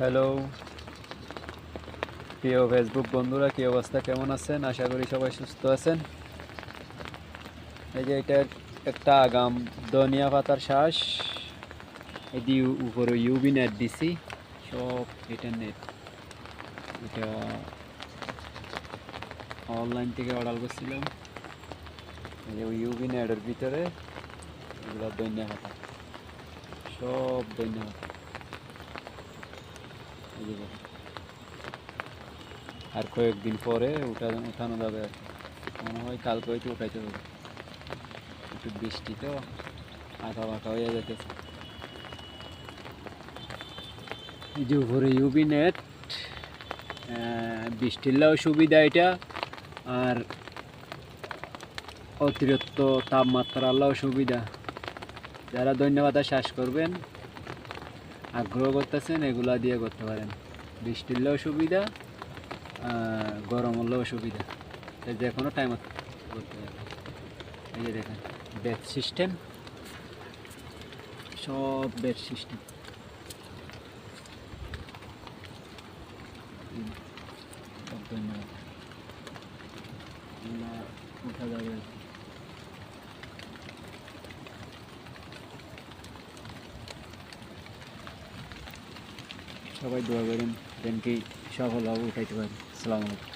Hello প্রিয় Facebook বন্ধুরা, কি অবস্থা, কেমন আছেন? আশা করি সবাই সুস্থ আছেন। এই যে এটা একটা আগাম ধনিয়া পাতার শ্বাস, এটি উপরে ইউবি নেট দিছি, সব এটা নেট, এটা অনলাইন থেকে অর্ডার করছিলাম। এই যে ইউবি নেটের ভিতরে এগুলো ধনিয়া পাতা, সব ধনিয়া পাতা, এই যে দেখেন। আর কয়েকদিন পরে উঠানো যাবে আর কি। মনে হয় কালকে হয়তো উঠাইতে হবে, একটু বৃষ্টি তো আঁকা বাঁকা হয়ে যেতেছে। এই যে উপরে ইউবি নেট, বৃষ্টিরও সুবিধা এটা, আর অতিরিক্ত তাপমাত্রারও সুবিধা। যারা ধন্যবাদ শ্বাস করবেন, আগ্রহ করতেছেন, এগুলা দিয়ে করতে পারেন। বৃষ্টিরও সুবিধা, গরম হলেও সুবিধা, যে কোনো টাইম করতে পারেন। এই যে দেখেন ব্যাচ সিস্টেম, সব ব্যাচ সিস্টেম। ধন্যবাদ, উঠা যাবে। সবাই দোয়া করেন, যেন কি সফলভাবে উঠাইতে পারেন। আসসালামু আলাইকুম।